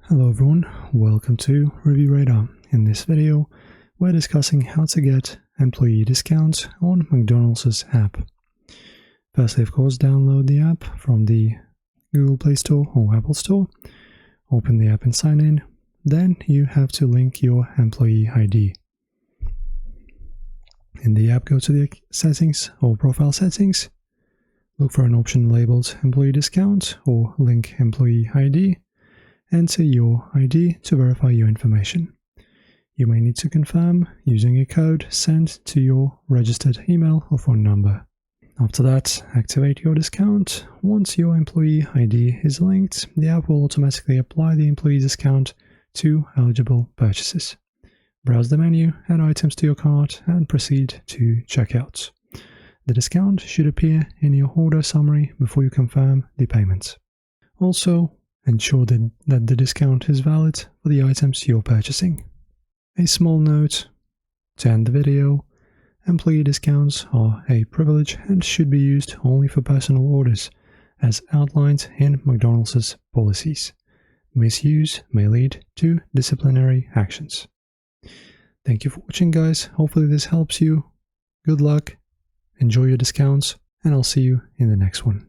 Hello everyone, welcome to Review Radar. In this video, we're discussing how to get employee discounts on McDonald's app. Firstly, of course, download the app from the Google Play Store or Apple Store. Open the app and sign in. Then you have to link your employee ID. In the app, go to the settings or profile settings. Look for an option labeled Employee Discount or Link Employee ID. Enter your ID to verify your information. You may need to confirm using a code sent to your registered email or phone number. After that, activate your discount. Once your employee ID is linked, the app will automatically apply the employee discount to eligible purchases. Browse the menu, add items to your cart, and proceed to checkout. The discount should appear in your order summary before you confirm the payment. Also, ensure that the discount is valid for the items you're purchasing. A small note to end the video: employee discounts are a privilege and should be used only for personal orders, as outlined in McDonald's policies. Misuse may lead to disciplinary actions. Thank you for watching, guys. Hopefully this helps you. Good luck, enjoy your discounts, and I'll see you in the next one.